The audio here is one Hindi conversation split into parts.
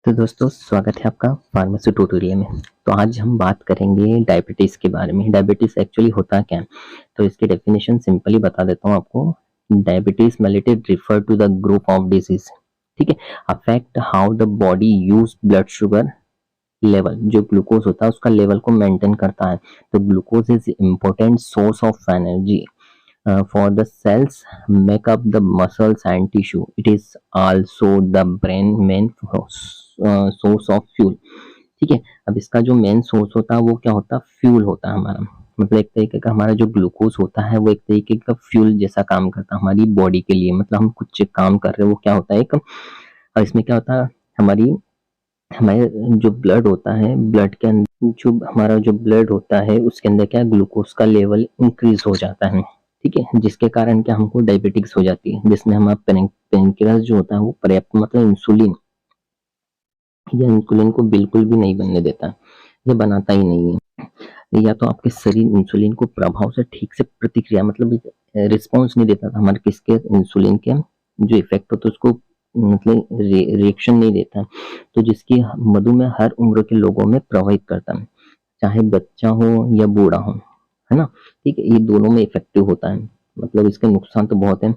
तो दोस्तों स्वागत है आपका फार्मेसी ट्यूटोरियल में। तो आज हम बात करेंगे डायबिटीज़ के बारे में। डायबिटीज़ एक्चुअली होता क्या है? तो इसकी डेफिनेशन सिंपली बता देता हूँ आपको। Diabetes mellitus refer to the group of disease, ठीक है, affect how the body use blood sugar level. जो ग्लूकोज होता है उसका लेवल को मेंटेन करता है। तो glucose is important source of energy for the cells make up the muscles and tissue. It is also the brain main source of fuel. ठीक है, अब इसका जो मेन सोर्स होता है वो क्या होता है? फ्यूल होता है हमारा। मतलब एक तरीके का हमारा जो ग्लूकोज होता है वो एक तरीके का फ्यूल जैसा काम करता है हमारी बॉडी के लिए। मतलब हम कुछ काम कर रहे हैं वो क्या होता है एक, और इसमें क्या होता है हमारी हमारे जो ब्लड होता है, ब्लड के अंदर जो हमारा जो ब्लड होता है उसके अंदर क्या ग्लूकोज का लेवल इंक्रीज हो जाता है, ठीक है, जिसके कारण क्या हमको डायबिटीज हो जाती है, जिसमें हमारा पेनक्रियास जो होता है वो पर्याप्त मतलब इंसुलिन को बिल्कुल भी नहीं बनने देता, ये बनाता ही नहीं है। या तो आपके शरीर इंसुलिन को प्रभाव से ठीक से प्रतिक्रिया मतलब रिस्पॉन्स नहीं देता था हमारे किसके इंसुलिन के जो इफेक्ट होता है उसको मतलब रिएक्शन नहीं देता। तो जिसकी मधुमेह हर उम्र के लोगों में प्रभावित करता है, चाहे बच्चा हो या बूढ़ा हो, है ना। ठीक है, ये दोनों में इफेक्टिव होता है। मतलब इसके नुकसान तो बहुत है।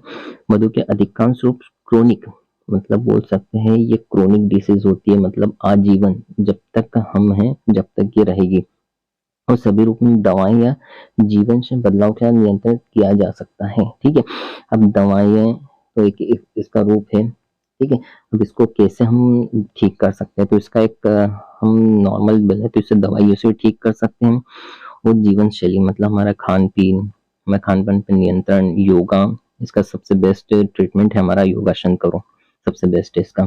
मधु के अधिकांश रूप क्रोनिक मतलब बोल सकते हैं ये क्रोनिक डिसीज होती है, मतलब आजीवन जब तक हम हैं जब तक ये रहेगी। और सभी रूप में दवाएं या जीवन से बदलाव के साथ नियंत्रित किया जा सकता है। ठीक है, अब दवाएं तो एक इसका रूप है। ठीक है, अब इसको कैसे हम ठीक कर सकते हैं? तो इसका एक हम नॉर्मल बोले तो इसे दवाइयों से ठीक कर सकते हैं। और जीवन शैली मतलब हमारा खान पीन, हमारे खान पान पर नियंत्रण, योगा, इसका सबसे बेस्ट ट्रीटमेंट है हमारा योगासन करो, सबसे बेस्ट है इसका।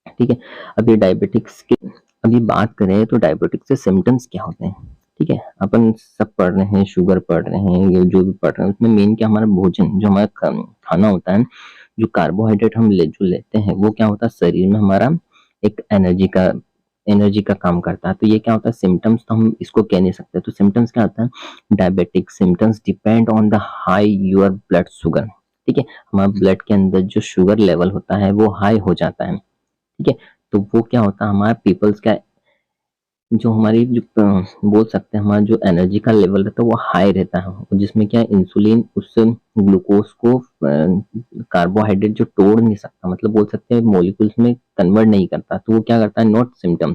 ठीक है, अब ये डायबिटिक्स की अभी बात करें तो डायबिटिक्स के सिम्टम्स क्या होते हैं? ठीक है, अपन सब पढ़ रहे हैं, शुगर पढ़ रहे हैं, ये जो भी पढ़ रहे हैं उसमें मेन क्या हमारा भोजन जो हमारा खाना होता है, जो कार्बोहाइड्रेट हम जो लेते हैं वो क्या होता है शरीर में हमारा एक एनर्जी का काम करता है। तो ये क्या होता है सिम्टम्स, तो हम इसको कह नहीं सकते। तो सिम्टम्स क्या होता है? Diabetic symptoms depend on the high your blood sugar. ठीक है, हमारे ब्लड के अंदर जो शुगर लेवल होता है वो हाई हो जाता है। ठीक है, तो वो क्या होता है हमारा पीपल्स का जो हमारी जो बोल सकते हैं हमारा जो एनर्जी का लेवल रहता है वो हाई रहता है, जिसमें क्या इंसुलिन उस ग्लूकोज को कार्बोहाइड्रेट जो तोड़ नहीं सकता, मतलब बोल सकते हैं मॉलिक्यूल्स में कन्वर्ट नहीं करता, तो वो क्या करता है नॉट सिम्टम।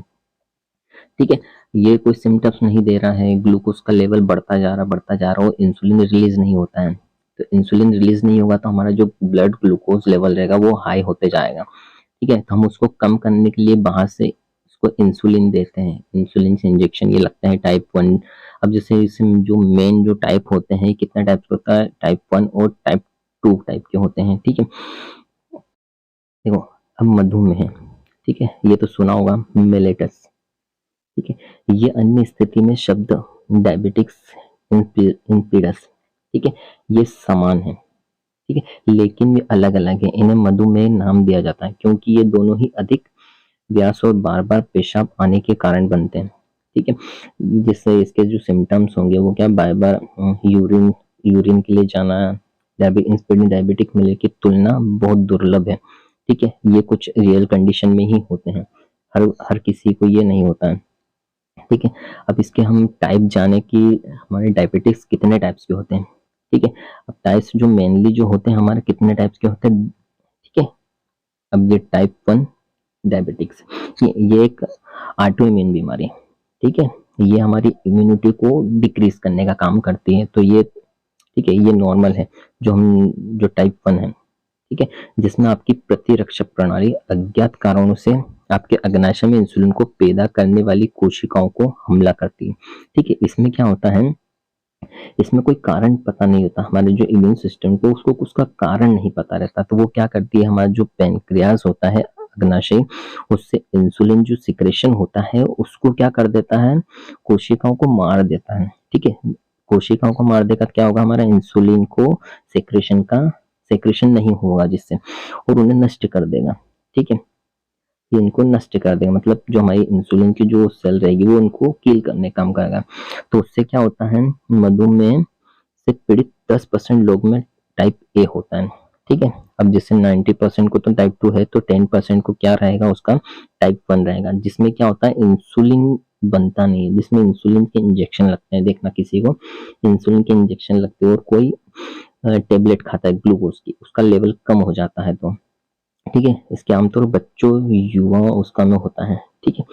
ठीक है, ये कोई सिम्टम्स नहीं दे रहा है, ग्लूकोज का लेवल बढ़ता जा रहा और इंसुलिन रिलीज नहीं होता है। तो इंसुलिन रिलीज नहीं होगा तो हमारा जो ब्लड ग्लूकोज लेवल रहेगा वो हाई होते जाएगा। ठीक है, तो हम उसको कम करने के लिए बाहर से उसको इंसुलिन देते हैं, इंसुलिन से इंजेक्शन ये लगता है टाइप 1। अब जैसे इसमें जो मेन जो टाइप होते हैं कितने टाइप के होता है, टाइप 1 और टाइप 2 टाइप के होते हैं। ठीक है, देखो अब मधुमेह है, ठीक है, ये तो सुना होगा मेलेटस। ठीक है, ये अन्य स्थिति में शब्द डायबिटिक्स इंपिडस, ठीक है, ये समान है। ठीक है, लेकिन ये अलग अलग है, इन्हें मधुमेह नाम दिया जाता है क्योंकि ये दोनों ही अधिक व्यास और बार बार पेशाब आने के कारण बनते हैं। ठीक है, जिससे इसके जो सिम्टम्स होंगे वो क्या बार बार यूरिन यूरिन के लिए जाना, डायबिटिक मिले की तुलना बहुत दुर्लभ है। ठीक है, ये कुछ रियल कंडीशन में ही होते हैं, हर हर किसी को ये नहीं होता है। ठीक है, अब इसके हम टाइप जाने की, हमारे डायबिटिक्स कितने टाइप्स के होते हैं। ठीक है, अब टाइप्स जो मेनली जो होते हैं हमारे कितने टाइप्स के होते हैं। ठीक है, अब ये टाइप 1 डायबिटिक्स ये एक ऑटो इम्यून बीमारी है। ठीक है, ये हमारी इम्यूनिटी को डिक्रीज करने का काम करती है। तो ये ठीक है, ये नॉर्मल है जो टाइप 1 है। ठीक है, जिसमें आपकी प्रतिरक्षक प्रणाली अज्ञात कारणों से आपके अग्नाशय में इंसुलिन को पैदा करने वाली कोशिकाओं को हमला करती है। ठीक है, इसमें क्या होता है, इसमें कोई कारण पता नहीं होता, हमारे जो इम्यून सिस्टम को उसको उसका कारण नहीं पता रहता, तो वो क्या करती है हमारा जो पेनक्रियास होता है अग्नाशय, उससे इंसुलिन जो सिक्रेशन होता है उसको क्या कर देता है, कोशिकाओं को मार देता है। ठीक है, कोशिकाओं को मार देकर क्या होगा, हमारा इंसुलिन को सेक्रेशन नहीं होगा जिससे, और उन्हें नष्ट कर देगा। ठीक है, ये इनको नष्ट कर देगा, मतलब जो हमारी इंसुलिन की जो सेल रहेगी वो उनको किल करने काम करेगा। तो उससे क्या होता है, मधुमेह से पीड़ित 10% लोग में टाइप A होता है। ठीक है, अब जैसे 90% को तो टाइप 2 है, तो 10% को क्या रहेगा, उसका टाइप 1 रहेगा, जिसमें क्या होता है, इंसुलिन बनता नहीं है, जिसमें इंसुलिन के इंजेक्शन लगते हैं। देखना किसी को इंसुलिन के इंजेक्शन लगते हैं और कोई टेबलेट खाता है ग्लूकोज की, उसका लेवल कम हो जाता है, तो ठीक है, इसके आमतौर बच्चों युवा उसका में होता है, ठीक है,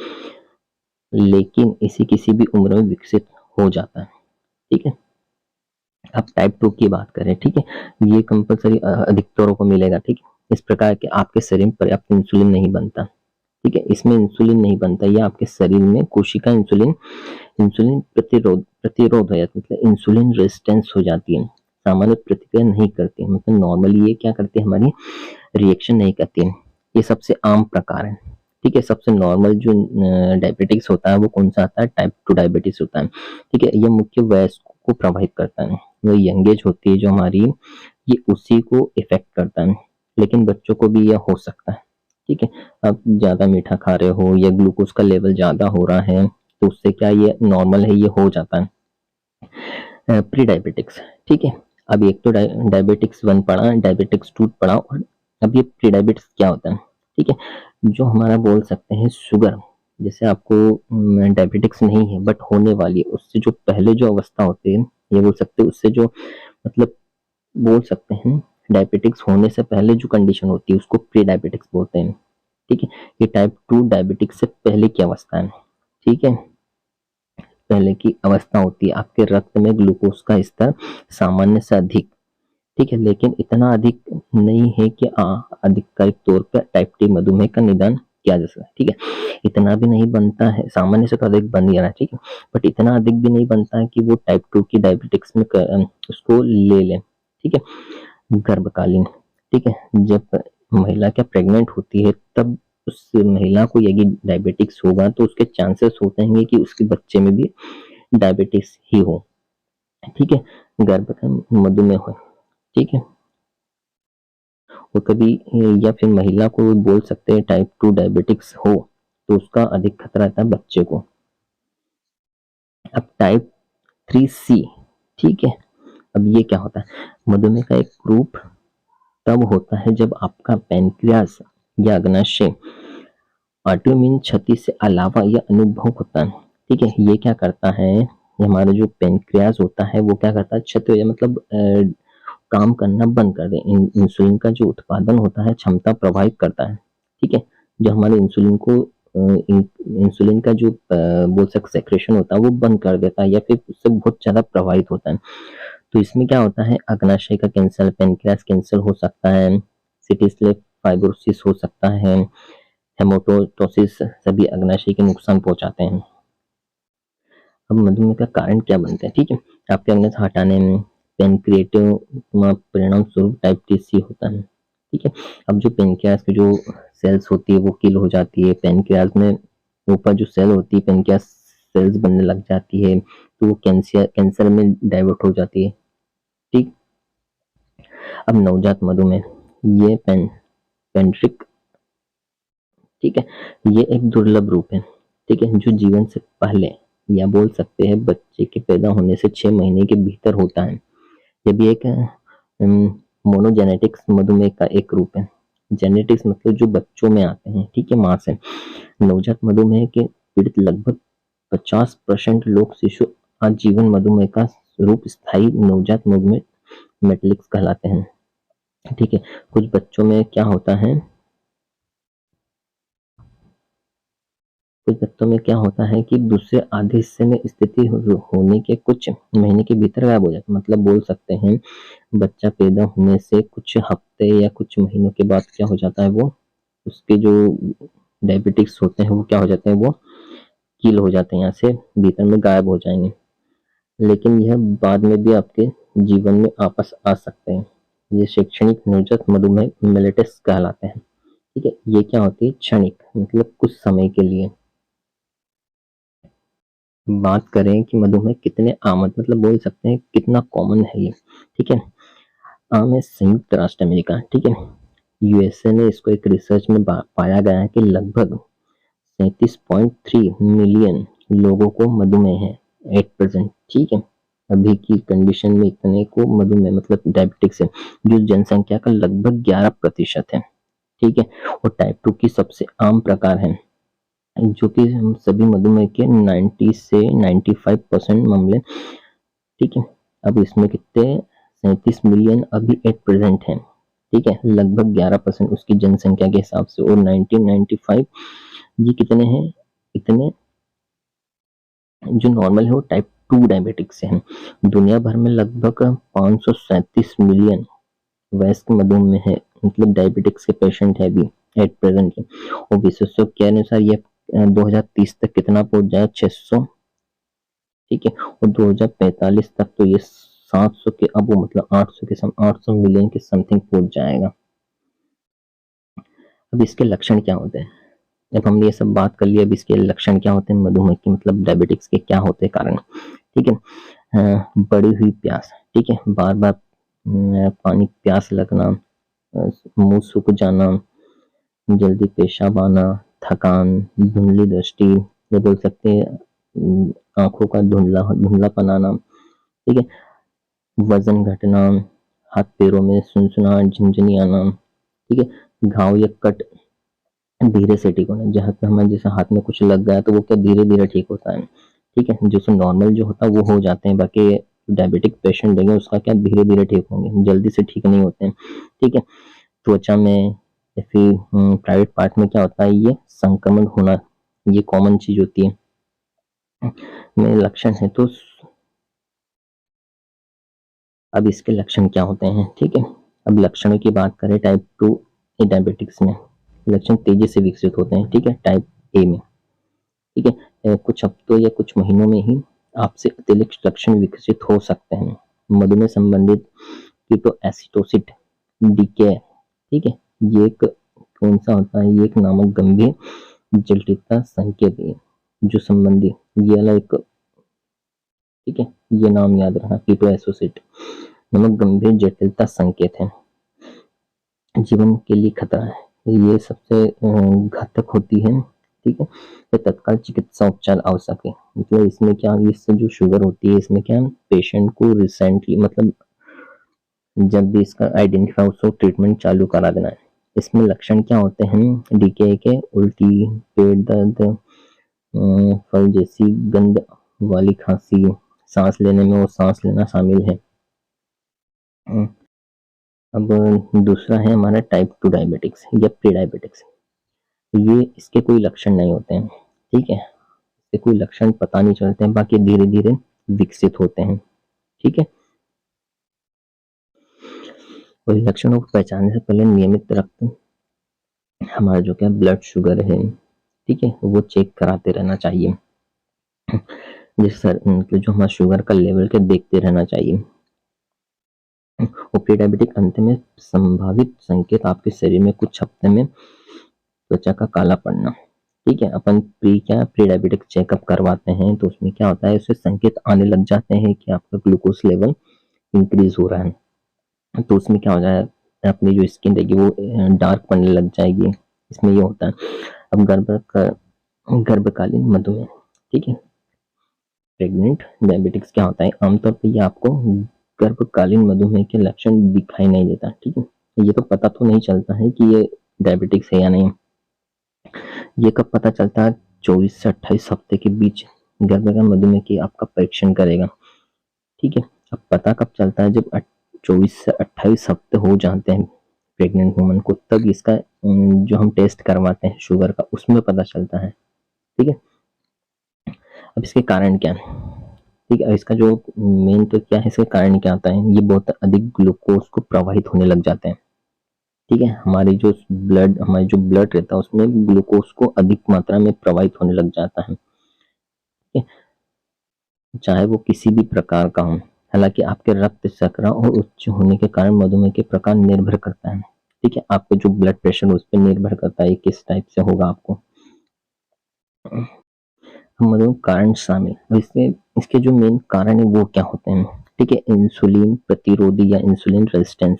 लेकिन इसी किसी भी उम्र में विकसित हो जाता है, ठीक है। अब टाइप 2 की बात करें, ठीक है, ये कंपलसरी अधिकतरों को मिलेगा, ठीक है। इस प्रकार के आपके शरीर में पर्याप्त इंसुलिन नहीं बनता, ठीक है, इसमें इंसुलिन नहीं बनता, या आपके शरीर में कोशिका इंसुलिन इंसुलिन प्रतिरोध हो जाती है, मतलब इंसुलिन रेजिस्टेंस हो जाती है, सामान्य प्रतिक्रिया नहीं करती, मतलब नॉर्मली ये क्या करती है, हमारी रिएक्शन नहीं करती है। ये सबसे आम प्रकार है, ठीक है। सबसे नॉर्मल जो डायबिटिक्स होता है वो कौन सा आता है, टाइप 2 डायबिटीज होता है, ठीक है। ये मुख्य वयस्कों को प्रभावित करता है, वो यंग एज होती है जो हमारी, ये उसी को इफेक्ट करता है, लेकिन बच्चों को भी यह हो सकता है, ठीक है। आप ज्यादा मीठा खा रहे हो या ग्लूकोज का लेवल ज्यादा हो रहा है, तो उससे क्या ये नॉर्मल है, ये हो जाता है। प्री डायबिटिक्स, ठीक है। अब एक तो डायबिटिक्स 1 पढ़ा, डायबिटिक्स 2 पढ़ा, और अब ये प्री डायबिटिक्स क्या होता है, ठीक है। जो हमारा बोल सकते हैं शुगर, जैसे आपको डायबिटिक्स नहीं है बट होने वाली है, उससे जो पहले जो अवस्था होती है, ये बोल सकते हैं उससे जो, मतलब बोल सकते हैं डायबिटिक्स होने से पहले जो कंडीशन होती है उसको प्री डायबिटिक्स बोलते हैं, ठीक है। ये टाइप 2 डायबिटिक्स से पहले की अवस्था है, ठीक है। पहले की अवस्था होती है, आपके रक्त में ग्लूकोज का स्तर सामान्य से अधिक, ठीक है, लेकिन इतना अधिक नहीं है कि आधिकारिक तौर पर टाइप 2 मधुमेह का निदान किया जा सकता है, ठीक है। इतना भी नहीं बनता है, सामान्य से तो अधिक बन गया है, ठीक है, बट इतना अधिक भी नहीं बनता है कि वो टाइप 2 की डायबिटिक्स में उसको ले लें, ठीक है। गर्भकालीन, ठीक है, जब महिला क्या प्रेग्नेंट होती है, तब उस महिला को यदि डायबिटिक्स होगा तो उसके चांसेस होते हैं कि उसके बच्चे में भी डायबिटिक्स ही हो, ठीक है, गर्भकालीन मधुमेह हो, ठीक है। और कभी या फिर महिला को बोल सकते हैं टाइप 2 डायबिटिक्स हो, तो उसका अधिक खतरा रहता है बच्चे को। अब टाइप 3C, ठीक है। अब ये क्या होता है, मधुमेह का एक रूप तब होता है जब आपका पैनक्रियास या अग्नाशय ऑटोइम्यून क्षति से अलावा यह अनुभव होता है, ठीक है। ये क्या करता है, ये हमारा जो पैनक्रियास होता है वो क्या करता है, क्षति हो जाए, मतलब काम करना बंद कर दे, इंसुलिन का जो उत्पादन होता है क्षमता प्रभावित करता है, ठीक है। जो हमारे इंसुलिन को इंसुलिन का जो बोल सकते सेक्रेशन होता है वो बंद कर देता है, या फिर उससे बहुत ज्यादा प्रभावित होता है। तो इसमें क्या होता है, अग्नाशय का कैंसर, पेनक्रियास कैंसर हो सकता है, सिटी स्लेट फाइब्रोसिस हो सकता है, हेमाटोटोसिस, सभी अग्नाशय के नुकसान पहुंचाते हैं। अब मधुमेह का कारण क्या बनता है, ठीक है, आपके अग्नाशय हटाने में पेनक्रिएटिव परिणाम स्वरूप टाइप 3C होता है, ठीक है। अब जो पेनक्रियास की जो सेल्स होती है वो किल हो जाती है, पेनक्रियास में ऊपर जो सेल होती है पेनक्रियास सेल्स बनने लग जाती है, तो वो कैंसर में डाइवर्ट हो जाती है, ठीक। अब नवजात मधुमेह, ये पेंट्रिक, ठीक है, ये एक दुर्लभ रूप है, ठीक है, जो जीवन से पहले या बोल सकते हैं बच्चे के पैदा होने से 6 महीने के भीतर होता है। ये भी एक मोनोजेनेटिक्स मधुमेह का एक रूप है। जेनेटिक्स मतलब जो बच्चों में आते हैं, ठीक है, माँ से। नवजात मधुमेह के पीड़ित लगभग 50% लोग शिशु आजीवन मधुमेह का रूप स्थायी नवजात मधुमेह मेटलिक्स कहलाते हैं, ठीक है। कुछ बच्चों में क्या होता है, कुछ बच्चों में क्या होता है कि दूसरे आधे हिस्से में स्थिति होने के कुछ महीने के भीतर गायब हो जाता है, मतलब बोल सकते हैं बच्चा पैदा होने से कुछ हफ्ते या कुछ महीनों के बाद क्या हो जाता है, वो उसके जो डायबिटिक्स होते हैं वो क्या हो जाते हैं, वो कील हो जाते हैं, यहाँ से भीतर में गायब हो जाएंगे, लेकिन यह बाद में भी आपके जीवन में वापस आ सकते हैं। ये शैक्षणिक नवजात मधुमेह मेलेटस कहलाते हैं, ठीक है। ये क्या होती है, क्षणिक, मतलब कुछ समय के लिए। बात करें कि मधुमेह कितने आम, मतलब बोल सकते हैं कितना कॉमन है ये, ठीक है। आम है संयुक्त राष्ट्र अमेरिका, ठीक है। यूएसए ने इसको एक रिसर्च में पाया गया है कि लगभग 37.3 मिलियन लोगों को मधुमेह है 8%, ठीक है। अभी की कंडीशन में इतने को मधुमेह मतलब डायबिटिक्स है, जो जनसंख्या का लगभग 11% है। ठीक है, और टाइप 2 की सबसे आम प्रकार है, जो कि हम सभी मधुमेह के 90 से 95% मामले। ठीक है, अब इसमें कितने 37 मिलियन अभी एट प्रेजेंट है। ठीक है, लगभग 11% उसकी जनसंख्या के हिसाब से, और 1995 ये कितने हैं, इतने जो नॉर्मल है वो टाइप 2 डायबिटिक्स से हैं। दुनिया भर में लगभग 537 मिलियन वयस्क मधुमेह है, मतलब डायबिटिक्स के पेशेंट है अभी एट प्रेजेंट है। और विशेषज्ञों के अनुसार ये 2030 तक कितना पहुंच जाएगा, 600। ठीक है, और 2045 तक तो ये 700 के अब मतलब 800 मिलियन के समथिंग पहुंच जाएगा। अब इसके लक्षण क्या होते हैं, अब हमने ये सब बात कर लिया, अब इसके लक्षण क्या होते हैं मधुमेह के मतलब डायबिटिक्स के क्या होते हैं कारण। ठीक है, बढ़ी हुई प्यास, ठीक है, बार बार पानी प्यास लगना, मुंह सूख जाना, जल्दी पेशाब आना, थकान, धुंधली दृष्टि, ये बोल सकते हैं आंखों का धुंधलापन आना। ठीक है, वजन घटना, हाथ पैरों में सुनसुनाहट, झिनझनी आना। ठीक है, घाव या कट धीरे से ठीक होना, जहाँ पे हमारे जैसे हाथ में कुछ लग गया तो वो क्या धीरे धीरे ठीक होता है। ठीक है, जो नॉर्मल जो होता है वो हो जाते हैं, बाकी डायबिटिक पेशेंट देंगे उसका क्या धीरे धीरे ठीक होंगे, जल्दी से ठीक नहीं होते हैं। ठीक है, त्वचा में या फिर प्राइवेट पार्ट में क्या होता है, ये संक्रमण होना, ये कॉमन चीज होती है। मेरे लक्षण है तो अब इसके लक्षण क्या होते हैं। ठीक है, अब लक्षणों की बात करें टाइप 2 डायबिटिक्स में लक्षण तेजी से विकसित होते हैं। ठीक है, टाइप ए में। ठीक है, कुछ हफ्तों या कुछ महीनों में ही आपसे अतिरिक्त लक्षण विकसित हो सकते हैं। मधुमेह संबंधित कीटोएसिडोसिस डीके। ठीक है, ये एक कौन सा होता है, ये एक नामक गंभीर जटिलता संकेत है जो संबंधी ये वाला एक। ठीक है, ये नाम याद रखना, कीटोएसिडोसिस नामक गंभीर जटिलता संकेत है, जीवन के लिए खतरा है, ये सबसे घातक होती है। ठीक है, तो तत्काल चिकित्सा उपचार आवश्यक है। मतलब इसमें क्या, इससे जो शुगर होती है इसमें क्या पेशेंट को रिसेंटली मतलब जब भी इसका आइडेंटिफाई उसको ट्रीटमेंट चालू करा देना है। इसमें लक्षण क्या होते हैं डीके के, उल्टी, पेट दर्द, फल जैसी गंध वाली खांसी, सांस लेने में वो सांस लेना शामिल है। अब दूसरा है हमारा टाइप 2 डायबिटिक्स या प्री डायबिटिक्स। ये इसके कोई लक्षण नहीं होते हैं। ठीक है, इसके कोई लक्षण पता नहीं चलते हैं, बाकी धीरे धीरे विकसित होते हैं। ठीक है, और लक्षणों को पहचानने से पहले नियमित रक्त हमारा जो क्या ब्लड शुगर है, ठीक है, वो चेक कराते रहना चाहिए। जैसे मतलब जो हमारा शुगर का लेवल के देखते रहना चाहिए। और प्री डायबिटिक अंत में संभावित संकेत आपके शरीर में कुछ हफ्ते में त्वचा का काला पड़ना। ठीक है, अपन प्री डायबिटिक चेकअप करवाते हैं तो उसमें क्या होता है, उससे संकेत आने लग जाते हैं कि आपका ग्लूकोज लेवल इंक्रीज हो रहा है। तो उसमें क्या हो जाए, अपनी जो स्किन रहेगी वो डार्क पड़ने लग जाएगी, इसमें ये होता है। अब गर्भकालीन मधुमेह। ठीक है, प्रेग्नेंट डायबिटिक्स क्या होता है, आमतौर पर ये आपको गर्भकालीन मधुमेह के लक्षण दिखाई नहीं देता। ठीक है, ये तो पता तो नहीं चलता है कि ये डायबिटिक्स है या नहीं। ये कब पता चलता है, 24 से 28 हफ्ते के बीच गर्भकालीन मधुमेह की आपका परीक्षण करेगा। ठीक है, अब पता कब चलता है, जब 24 से 28 हफ्ते हो जाते हैं प्रेग्नेंट वुमन को, तब इसका जो हम टेस्ट करवाते हैं शुगर का उसमें पता चलता है। ठीक है, अब इसके कारण क्या है। ठीक है, इसका जो मेन तो क्या है, इसके कारण क्या आता है, ये बहुत अधिक ग्लूकोज को प्रवाहित होने लग जाते हैं। ठीक है, हमारी जो ब्लड रहता है उसमें ग्लूकोज को अधिक मात्रा में प्रवाहित होने लग जाता है। ठीक है, चाहे वो किसी भी प्रकार का हो। हालांकि आपके रक्त शर्करा और उच्च होने के कारण मधुमेह के प्रकार निर्भर करता है। ठीक है, आपका जो ब्लड प्रेशर उस पर निर्भर करता है किस टाइप से होगा आपको। मधुमेह कारण शामिल, और इसके जो मेन कारण है वो क्या होते हैं। ठीक है, इंसुलिन प्रतिरोधी या इंसुलिन रेजिस्टेंस।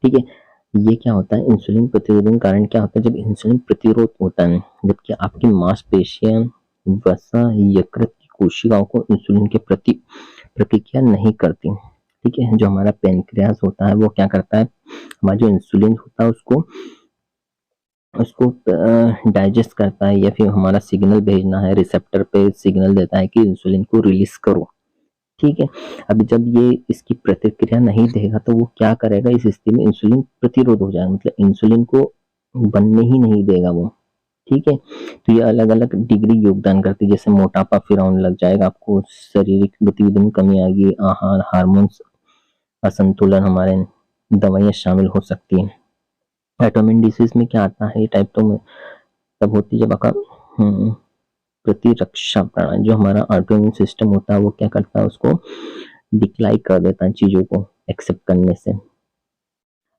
ठीक है, ये क्या होता है, इंसुलिन प्रतिरोधन कारण क्या होता है, जब इंसुलिन प्रतिरोध होता है जबकि आपकी मांसपेशियां वसा यकृत की कोशिकाओं को इंसुलिन के प्रति प्रतिक्रिया नहीं करती। ठीक है, जो हमारा पेनक्रियास होता है वो क्या करता है, हमारा जो इंसुलिन होता है उसको उसको डाइजेस्ट करता है, या फिर हमारा सिग्नल भेजना है, रिसेप्टर पे सिग्नल देता है कि इंसुलिन को रिलीज करो। ठीक है, अभी जब ये इसकी प्रतिक्रिया नहीं देगा तो वो क्या करेगा, इस स्थिति में इंसुलिन प्रतिरोध हो जाएगा, मतलब इंसुलिन को बनने ही नहीं देगा वो। ठीक है, तो ये अलग अलग डिग्री योगदान करती है, जैसे मोटापा फिर आने लग जाएगा आपको, शारीरिक गतिविधि में कमी आएगी, आहार हार्मोन्स असंतुलन, हमारे दवाइयाँ शामिल हो सकती हैं। ऑटोइम्यून डिसीज में क्या आता है, ये टाइप तो में तब होती है जब आपका प्रतिरक्षा प्रणाली, जो हमारा ऑटोइम्यून सिस्टम होता है वो क्या करता है, उसको डिक्लाइन कर देता है चीजों को एक्सेप्ट करने से।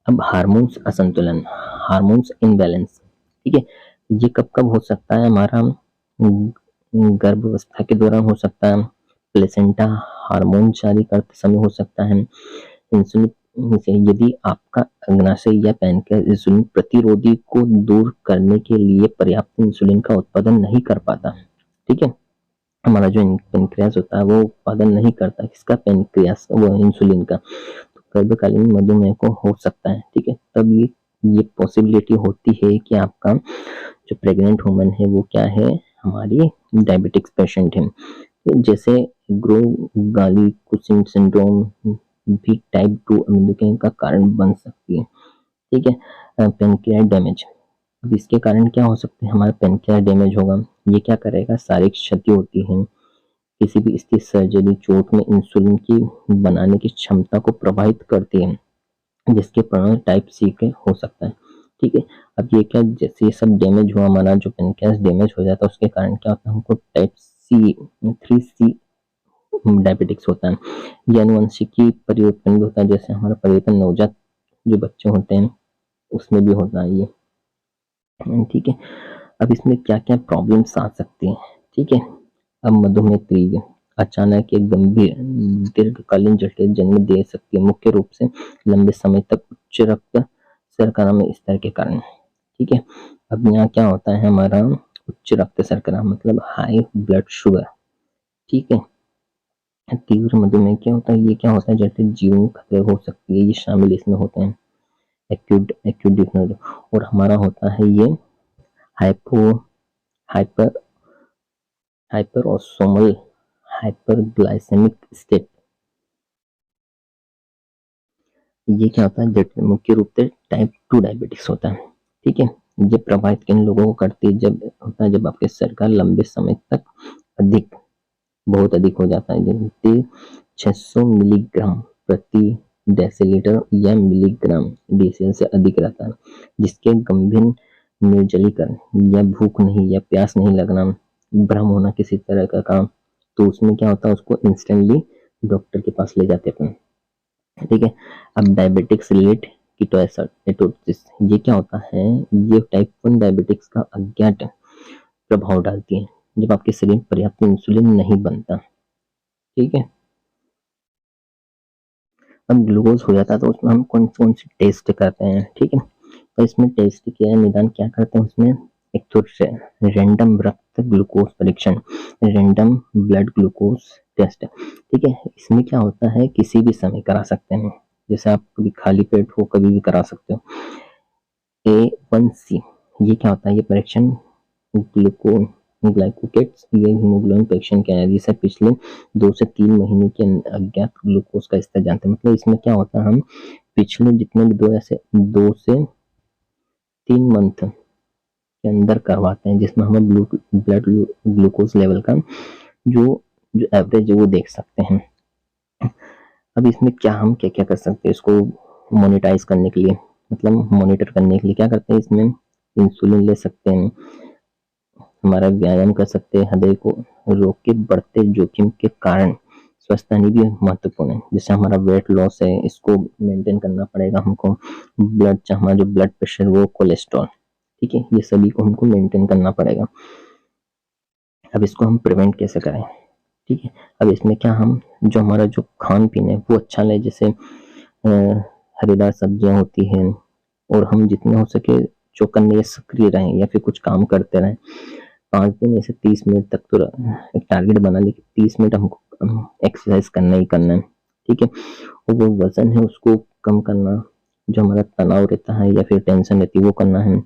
अब हार्मोन्स असंतुलन, हार्मोन्स इनबैलेंस, ठीक है, ये कब कब हो सकता है, हमारा गर्भावस्था के दौरान हो सकता है, प्लेसेंटा हार्मोन जारी करते समय हो सकता है, इंसुलिन से यदि आपका अग्नाशय या पैनक्रियास इंसुलिन प्रतिरोधी को दूर करने के लिए पर्याप्त इंसुलिन का उत्पादन नहीं कर पाता। ठीक है, हमारा जो पेनक्रियास होता है वो उत्पादन नहीं करता, किसका, पेनक्रियास, वो इंसुलिन का, तो गर्भकालीन मधुमेह को हो सकता है। ठीक है, तब ये पॉसिबिलिटी होती है कि आपका जो प्रेग्नेंट वुमन है वो क्या है, हमारी डायबिटिक्स पेशेंट है। जैसे ग्रो-गाली कुशिंग सिंड्रोम भी टाइप 2 अमेरिका का कारण बन सकती है। ठीक है, पेनक्रियास डैमेज, अब इसके कारण क्या हो सकते हैं, हमारा पेनक्रियास डैमेज होगा, ये क्या करेगा, शारीरिक क्षति होती है, किसी भी स्थिति सर्जरी चोट में इंसुलिन की बनाने की क्षमता को प्रभावित करती है, जिसके परिणाम टाइप सी के हो सकता है। ठीक है, अब ये क्या, जैसे ये सब डैमेज हुआ, हमारा जो पेनक्रियास डैमेज हो जाता है उसके कारण क्या होता है, हमको टाइप सी 3C डायबिटिक्स होता है। ये आनुवंशिकी परिवर्तन भी होता है, जैसे हमारा परिवर्तन नवजात जो बच्चे होते हैं उसमें भी होता है ये। ठीक है, अब इसमें क्या क्या प्रॉब्लम्स आ सकती हैं। ठीक है, अब मधुमेह तीव्र अचानक एक गंभीर दीर्घकालीन जटिल जन्म दे सकती है, मुख्य रूप से लंबे समय तक उच्च रक्त शर्करा में स्तर के कारण। ठीक है, अब यहाँ क्या होता है, हमारा उच्च रक्त शर्करा मतलब हाई ब्लड शुगर। ठीक है, तीव्र मधुमेह क्या होता है, ये क्या होता है, जटिल जीवन खतरे हो सकती है, ये शामिल इसमें होते हैं, एक्यूट एक्यूट, और हमारा होता है ये हाइपो हाइपर हाइपरओसोमल हाइपरग्लाइसेमिक स्टेट। ये क्या होता है, जटिल मुख्य रूप से टाइप 2 डायबिटिक्स होता है। ठीक है, ये प्रभावित किन लोगों को करती है, जब होता है जब आपके शर्करा लंबे समय तक बहुत अधिक हो जाता है, जैसे 600 मिलीग्राम प्रति डेसीलीटर या मिलीग्राम डेसीएल से अधिक रहता है, जिसके गंभीर निर्जलीकरण या भूख नहीं या प्यास नहीं लगना, भ्रम होना किसी तरह का काम, तो उसमें क्या होता है, उसको इंस्टेंटली डॉक्टर के पास ले जाते हैं। ठीक है, अब डायबिटिक्स रिलेट कीटोएसिडोसिस, ये क्या होता है, ये टाइप 1 डायबिटिक्स का अज्ञात प्रभाव डालती है, जब आपके शरीर में पर्याप्त इंसुलिन नहीं बनता। ठीक है, अब ग्लूकोज हो जाता है तो उसमें हम कौन कौन सी टेस्ट करते हैं। ठीक है, तो इसमें टेस्ट किया निदान क्या करते हैं, उसमें एक तो रैंडम रक्त ग्लूकोज परीक्षण, रैंडम ब्लड ग्लूकोज टेस्ट। ठीक है, इसमें क्या होता है, किसी भी समय करा सकते हैं, जैसे आप कभी खाली पेट हो कभी भी करा सकते हो। A1C, ये क्या होता है, ये परीक्षण ग्लाइकोकेट्स, ये हीमोग्लोबिन परीक्षण क्या है, जिसे पिछले 2 से 3 महीने के अज्ञात ग्लूकोज का स्तर जानते हैं, मतलब इसमें क्या होता है, हम पिछले जितने भी 2 से 3 मंथ के अंदर करवाते हैं, जिसमें हमें ब्लड ग्लूकोज लेवल का जो जो एवरेज है वो देख सकते हैं। अब इसमें क्या हम क्या क्या कर सकते हैं, इसको मोनिटाइज करने के लिए, मतलब मॉनिटर करने के लिए क्या करते हैं, इसमें इंसुलिन ले सकते हैं, हमारा व्यायाम कर सकते हैं, हृदय को रोग के बढ़ते जोखिम के कारण स्वस्थानी भी महत्वपूर्ण है, जैसे हमारा वेट लॉस है इसको मेंटेन करना पड़ेगा हमको, हमारा जो ब्लड प्रेशर वो कोलेस्ट्रॉल, ठीक है, ये सभी को हमको मेंटेन करना पड़ेगा। अब इसको हम प्रिवेंट कैसे करें। ठीक है, अब इसमें क्या हम जो हमारा जो खान पीन है वो अच्छा ले, जैसे हरीदार सब्जियां होती हैं, और हम जितने हो सके चौकन्ने सक्रिय रहें या फिर कुछ काम करते रहें, 5 दिन ऐसे 30 मिनट तक, तो एक टारगेट बना ली कि 30 मिनट हमको एक्सरसाइज करना ही करना है, ठीक है। और वो वजन है उसको कम करना, जो हमारा तनाव रहता है या फिर टेंशन रहती है वो करना है।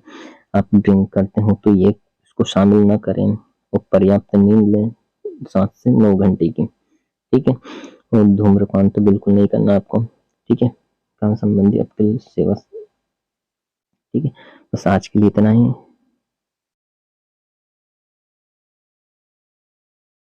आप ड्रिंक करते हो तो ये इसको शामिल ना करें, और पर्याप्त नींद लें 7 से 9 घंटे की, ठीक है। और धूम्रपान तो बिल्कुल नहीं करना आपको, ठीक है। काम संबंधी आपके सेवा, ठीक है। बस आज के लिए इतना ही।